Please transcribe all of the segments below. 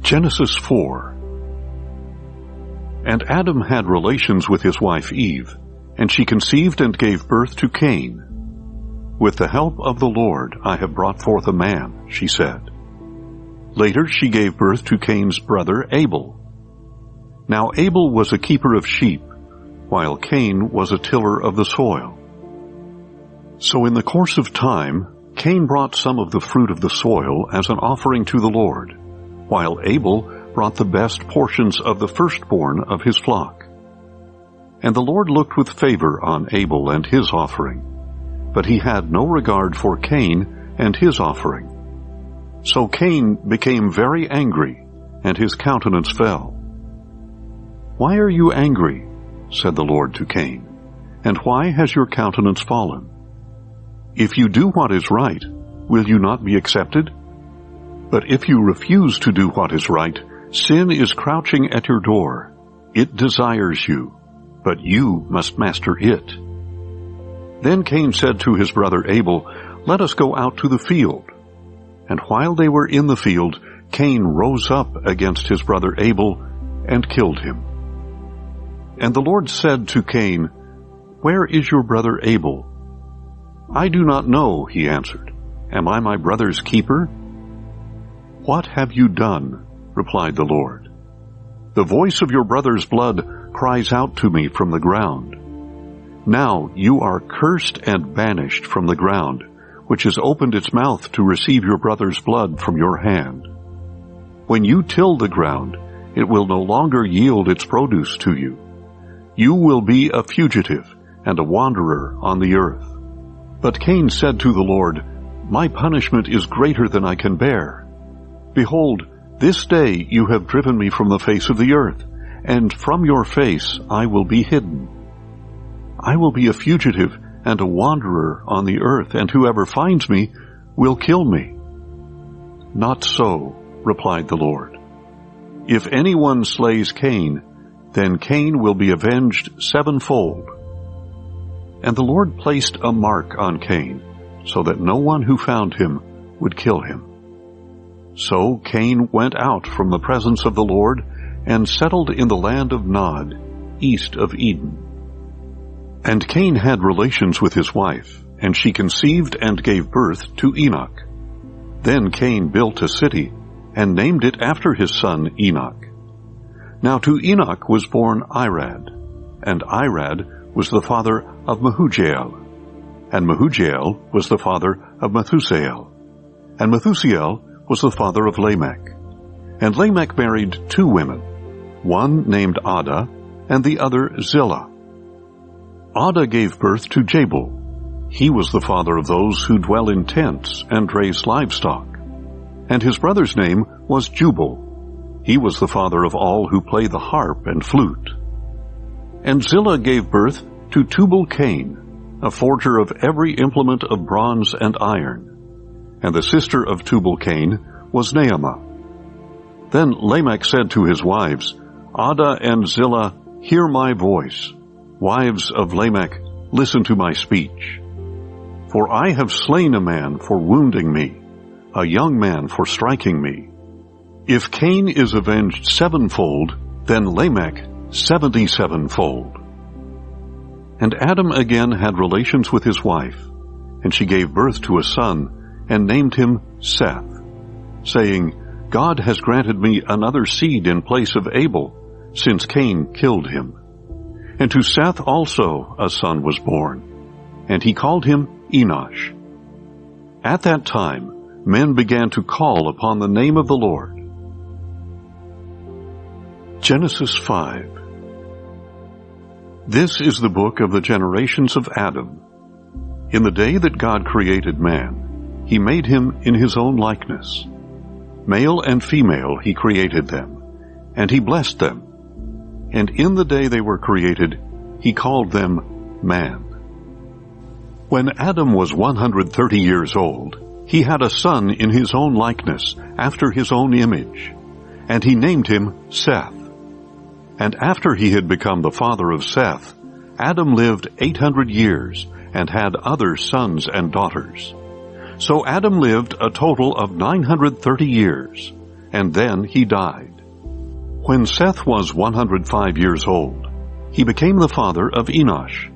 Genesis 4. And Adam had relations with his wife Eve, and she conceived and gave birth to Cain. With the help of the Lord I have brought forth a man, she said. Later she gave birth to Cain's brother Abel. Now Abel was a keeper of sheep, while Cain was a tiller of the soil. So in the course of time, Cain brought some of the fruit of the soil as an offering to the Lord, while Abel brought the best portions of the firstborn of his flock. And the Lord looked with favor on Abel and his offering, but he had no regard for Cain and his offering. So Cain became very angry, and his countenance fell. "Why are you angry?" said the Lord to Cain, "and why has your countenance fallen? If you do what is right, will you not be accepted? But if you refuse to do what is right, sin is crouching at your door. It desires you, but you must master it." Then Cain said to his brother Abel, "Let us go out to the field." And while they were in the field, Cain rose up against his brother Abel and killed him. And the Lord said to Cain, "Where is your brother Abel?" "I do not know," he answered. "Am I my brother's keeper?" "What have you done?" replied the Lord. "The voice of your brother's blood cries out to me from the ground. Now you are cursed and banished from the ground, which has opened its mouth to receive your brother's blood from your hand. When you till the ground, it will no longer yield its produce to you. You will be a fugitive and a wanderer on the earth." But Cain said to the Lord, "My punishment is greater than I can bear. Behold, this day you have driven me from the face of the earth, and from your face I will be hidden. I will be a fugitive and a wanderer on the earth, and whoever finds me will kill me." "Not so," replied the Lord. "If anyone slays Cain, then Cain will be avenged sevenfold." And the Lord placed a mark on Cain, so that no one who found him would kill him. So Cain went out from the presence of the Lord and settled in the land of Nod, east of Eden. And Cain had relations with his wife, and she conceived and gave birth to Enoch. Then Cain built a city, and named it after his son Enoch. Now to Enoch was born Irad, and Irad was the father of Mehujael, and Mehujael was the father of Methusael, and Methusael was the father of Lamech. And Lamech married two women, one named Adah, and the other Zillah. Adah gave birth to Jabal. He was the father of those who dwell in tents and raise livestock. And his brother's name was Jubal. He was the father of all who play the harp and flute. And Zillah gave birth to Tubal-Cain, a forger of every implement of bronze and iron. And the sister of Tubal-Cain was Naamah. Then Lamech said to his wives, "Adah and Zillah, hear my voice. Wives of Lamech, listen to my speech. For I have slain a man for wounding me, a young man for striking me. If Cain is avenged sevenfold, then Lamech 77-fold." And Adam again had relations with his wife, and she gave birth to a son, and named him Seth, saying, "God has granted me another seed in place of Abel, since Cain killed him." And to Seth also a son was born, and he called him Enosh. At that time men began to call upon the name of the Lord. Genesis 5. This is the book of the generations of Adam. In the day that God created man, he made him in his own likeness. Male and female he created them, and he blessed them. And in the day they were created, he called them man. When Adam was 130 years old, he had a son in his own likeness, after his own image, and he named him Seth. And after he had become the father of Seth, Adam lived 800 years and had other sons and daughters. So Adam lived a total of 930 years, and then he died. When Seth was 105 years old, he became the father of Enosh.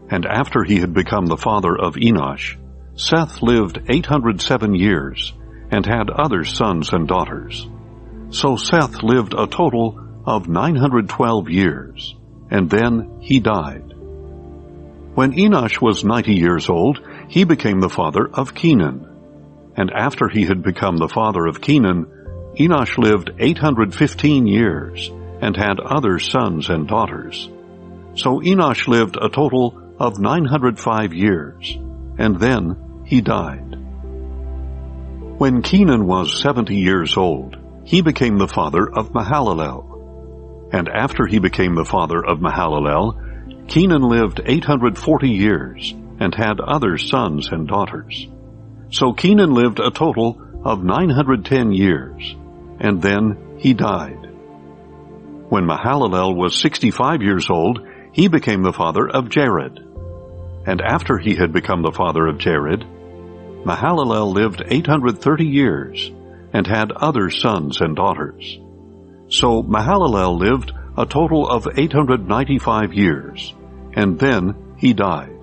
And after he had become the father of Enosh, Seth lived 807 years and had other sons and daughters. So Seth lived a total of 912 years, and then he died. When Enosh was 90 years old, he became the father of Kenan. And after he had become the father of Kenan, Enosh lived 815 years and had other sons and daughters. So Enosh lived a total of 905 years, and then he died. When Kenan was 70 years old, he became the father of Mahalalel. And after he became the father of Mahalalel, Kenan lived 840 years and had other sons and daughters. So Kenan lived a total of 910 years, and then he died. When Mahalalel was 65 years old, he became the father of Jared. And after he had become the father of Jared, Mahalalel lived 830 years and had other sons and daughters. So Mahalalel lived a total of 895 years, and then he died.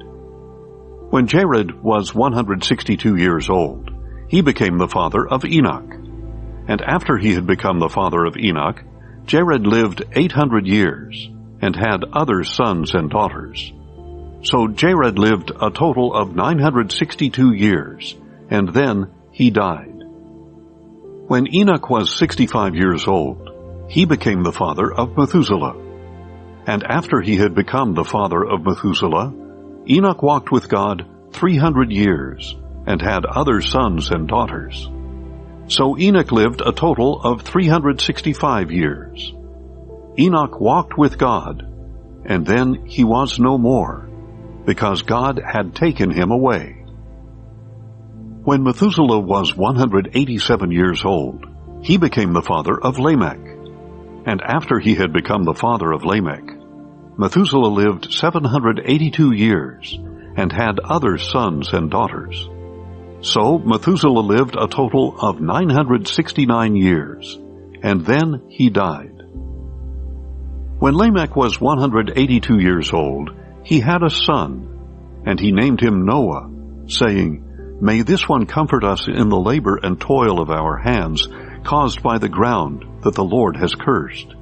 When Jared was 162 years old, he became the father of Enoch. And after he had become the father of Enoch, Jared lived 800 years and had other sons and daughters. So Jared lived a total of 962 years, and then he died. When Enoch was 65 years old, he became the father of Methuselah. And after he had become the father of Methuselah, Enoch walked with God 300 years and had other sons and daughters. So Enoch lived a total of 365 years. Enoch walked with God, and then he was no more, because God had taken him away. When Methuselah was 187 years old, he became the father of Lamech. And after he had become the father of Lamech, Methuselah lived 782 years and had other sons and daughters. So Methuselah lived a total of 969 years, and then he died. When Lamech was 182 years old, he had a son, and he named him Noah, saying, "May this one comfort us in the labor and toil of our hands, caused by the ground that the Lord has cursed."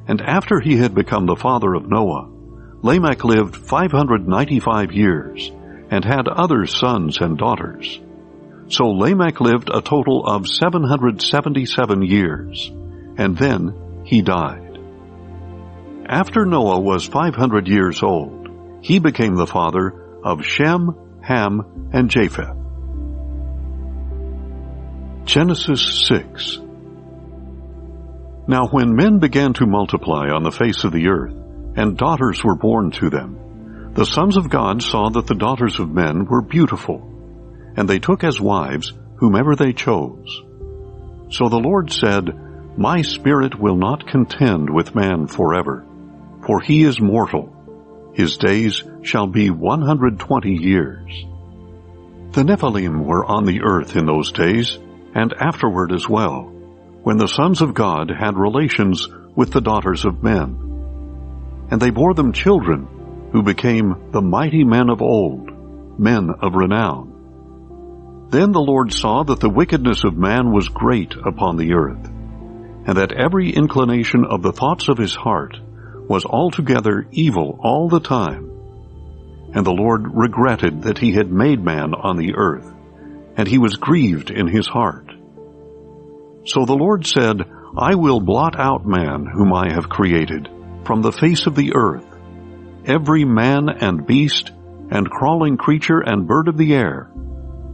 And after he had become the father of Noah, Lamech lived 595 years and had other sons and daughters. So Lamech lived a total of 777 years, and then he died. After Noah was 500 years old, he became the father of Shem, Ham, and Japheth. Genesis 6. Now when men began to multiply on the face of the earth, and daughters were born to them, the sons of God saw that the daughters of men were beautiful, and they took as wives whomever they chose. So the Lord said, "My spirit will not contend with man forever, for he is mortal. His days shall be 120 years. The Nephilim were on the earth in those days, and afterward as well, when the sons of God had relations with the daughters of men. And they bore them children, who became the mighty men of old, men of renown. Then the Lord saw that the wickedness of man was great upon the earth, and that every inclination of the thoughts of his heart was altogether evil all the time. And the Lord regretted that he had made man on the earth, and he was grieved in his heart. So the Lord said, I will blot out man whom I have created from the face of the earth, every man and beast and crawling creature and bird of the air,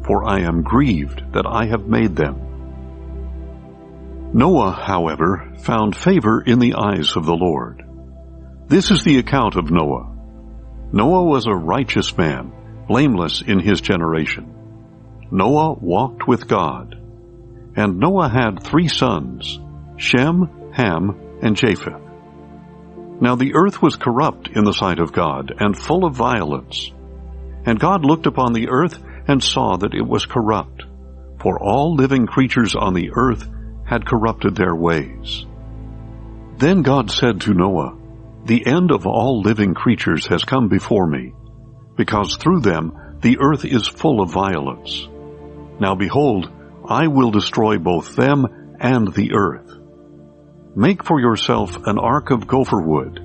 for I am grieved that I have made them. Noah, however, found favor in the eyes of the Lord. This is the account of Noah. Noah was a righteous man, blameless in his generation. Noah walked with God. And Noah had 3 sons, Shem, Ham, and Japheth. Now the earth was corrupt in the sight of God, and full of violence. And God looked upon the earth, and saw that it was corrupt, for all living creatures on the earth had corrupted their ways. Then God said to Noah, "The end of all living creatures has come before me, because through them the earth is full of violence. Now behold, I will destroy both them and the earth. Make for yourself an ark of gopher wood.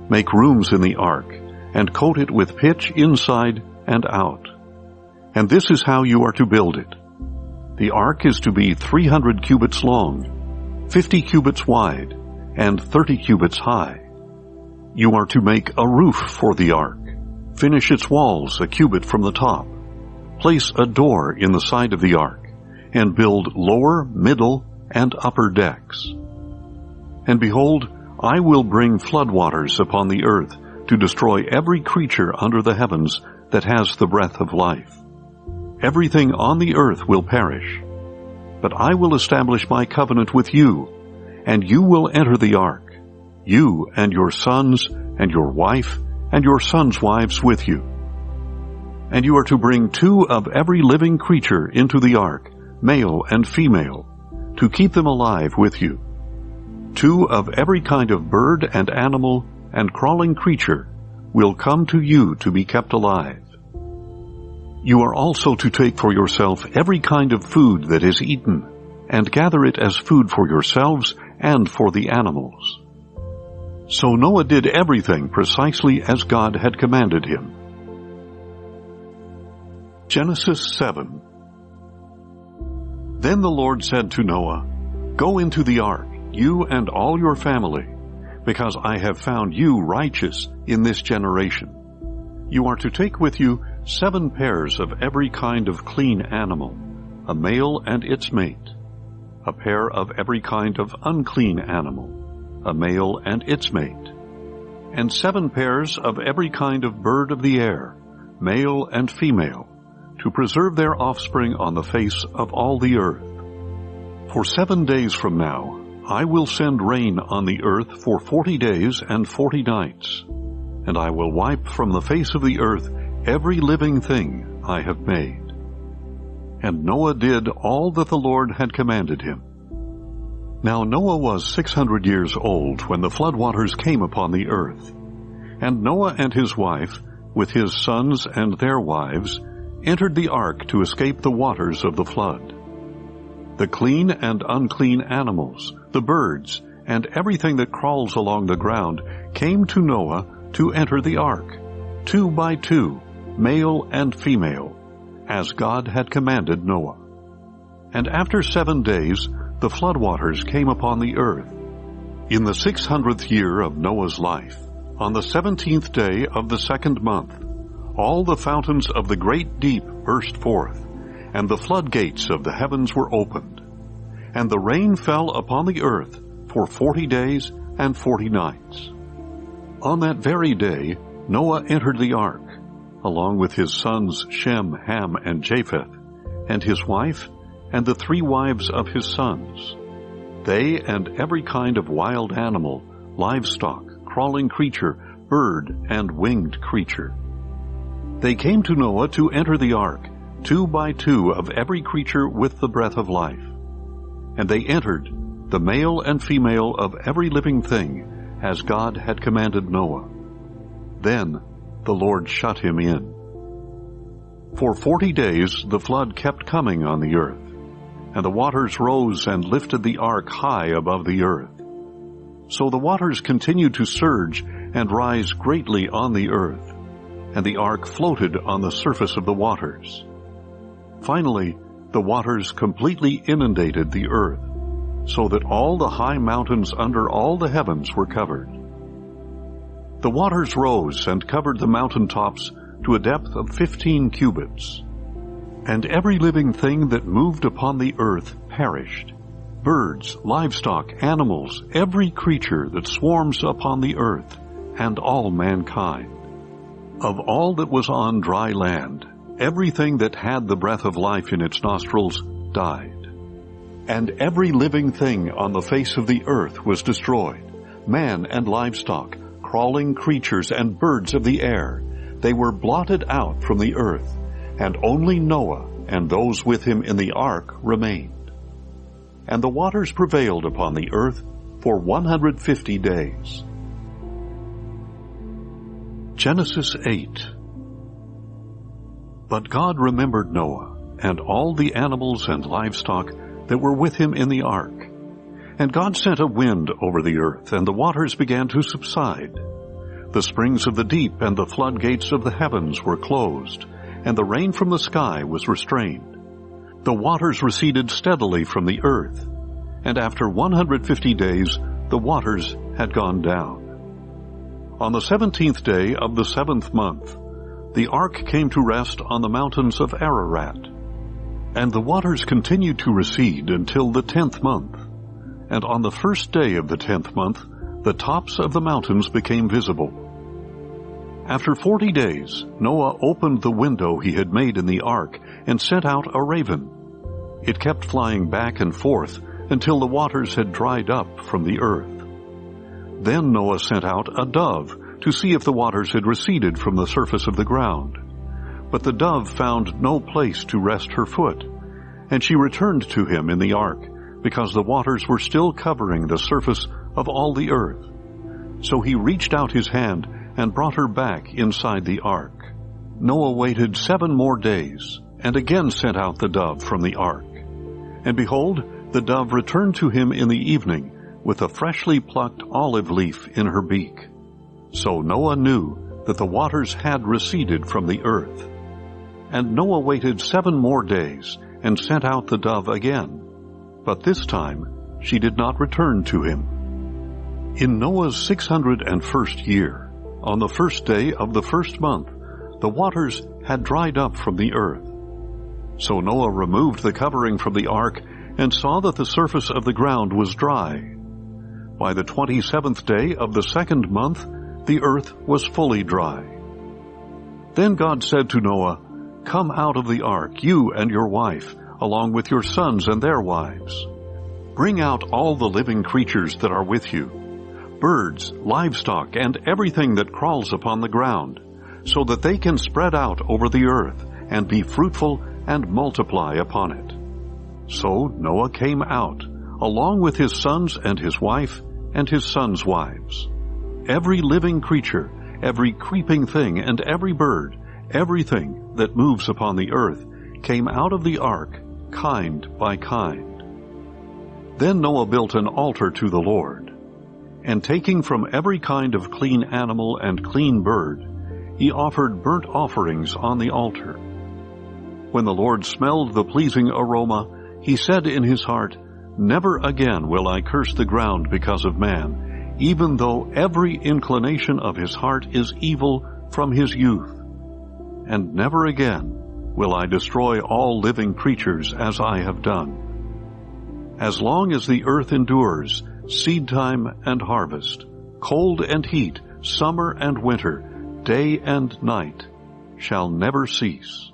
Make rooms in the ark, and coat it with pitch inside and out. And this is how you are to build it. The ark is to be 300 cubits long, 50 cubits wide, and 30 cubits high. You are to make a roof for the ark. Finish its walls a cubit from the top. Place a door in the side of the ark, and build lower, middle, and upper decks. And behold, I will bring floodwaters upon the earth to destroy every creature under the heavens that has the breath of life. Everything on the earth will perish. But I will establish my covenant with you, and you will enter the ark, you and your sons and your wife and your sons' wives with you. And you are to bring 2 of every living creature into the ark, male and female, to keep them alive with you. 2 of every kind of bird and animal and crawling creature will come to you to be kept alive. You are also to take for yourself every kind of food that is eaten, and gather it as food for yourselves and for the animals." So Noah did everything precisely as God had commanded him. Genesis 7. Then the Lord said to Noah, "Go into the ark, you and all your family, because I have found you righteous in this generation. You are to take with you 7 pairs of every kind of clean animal, a male and its mate, a pair of every kind of unclean animal, a male and its mate, and 7 pairs of every kind of bird of the air, male and female, to preserve their offspring on the face of all the earth. For 7 days from now I will send rain on the earth for 40 days and 40 nights, and I will wipe from the face of the earth every living thing I have made." And Noah did all that the Lord had commanded him. Now Noah was 600 years old when the floodwaters came upon the earth. And Noah and his wife, with his sons and their wives, entered the ark to escape the waters of the flood. The clean and unclean animals, the birds, and everything that crawls along the ground came to Noah to enter the ark, 2 by 2, male and female, as God had commanded Noah. And after 7 days, the floodwaters came upon the earth. In the 600th year of Noah's life, on the 17th day of the 2nd month, all the fountains of the great deep burst forth, and the floodgates of the heavens were opened. And the rain fell upon the earth for 40 days and 40 nights. On that very day, Noah entered the ark, along with his sons Shem, Ham, and Japheth, and his wife, and the 3 wives of his sons. They and every kind of wild animal, livestock, crawling creature, bird, and winged creature. They came to Noah to enter the ark, 2 by 2 of every creature with the breath of life. And they entered, the male and female of every living thing, as God had commanded Noah. Then the Lord shut him in. For 40 days the flood kept coming on the earth, and the waters rose and lifted the ark high above the earth. So the waters continued to surge and rise greatly on the earth, and the ark floated on the surface of the waters. Finally, the waters completely inundated the earth, so that all the high mountains under all the heavens were covered. The waters rose and covered the mountain tops to a depth of 15 cubits. And every living thing that moved upon the earth perished. Birds, livestock, animals, every creature that swarms upon the earth, and all mankind. Of all that was on dry land, everything that had the breath of life in its nostrils died. And every living thing on the face of the earth was destroyed, man and livestock, crawling creatures and birds of the air. They were blotted out from the earth, and only Noah and those with him in the ark remained. and the waters prevailed upon the earth for 150 days. Genesis 8. But God remembered Noah, and all the animals and livestock that were with him in the ark. And God sent a wind over the earth, and the waters began to subside. The springs of the deep and the floodgates of the heavens were closed, and the rain from the sky was restrained. The waters receded steadily from the earth, and after 150 days the waters had gone down. On the 17th day of the 7th month, the ark came to rest on the mountains of Ararat. And the waters continued to recede until the 10th month. And on the first day of the 10th month, the tops of the mountains became visible. After 40 days, Noah opened the window he had made in the ark and sent out a raven. It kept flying back and forth until the waters had dried up from the earth. Then Noah sent out a dove to see if the waters had receded from the surface of the ground. But the dove found no place to rest her foot, and she returned to him in the ark, because the waters were still covering the surface of all the earth. So he reached out his hand and brought her back inside the ark. Noah waited 7 more days, and again sent out the dove from the ark. And behold, the dove returned to him in the evening, with a freshly plucked olive leaf in her beak. So Noah knew that the waters had receded from the earth. And Noah waited 7 more days, and sent out the dove again. But this time she did not return to him. In Noah's 601st year, on the first day of the 1st month, the waters had dried up from the earth. So Noah removed the covering from the ark, and saw that the surface of the ground was dry. By the 27th day of the 2nd month, the earth was fully dry. Then God said to Noah, "Come out of the ark, you and your wife, along with your sons and their wives. Bring out all the living creatures that are with you, birds, livestock, and everything that crawls upon the ground, so that they can spread out over the earth and be fruitful and multiply upon it." So Noah came out, along with his sons and his wife and his sons' wives. Every living creature, every creeping thing, and every bird, everything that moves upon the earth, came out of the ark, kind by kind. Then Noah built an altar to the Lord, and taking from every kind of clean animal and clean bird, he offered burnt offerings on the altar. When the Lord smelled the pleasing aroma, he said in his heart, "Never again will I curse the ground because of man, even though every inclination of his heart is evil from his youth. And never again will I destroy all living creatures as I have done. As long as the earth endures, seed time and harvest, cold and heat, summer and winter, day and night, shall never cease."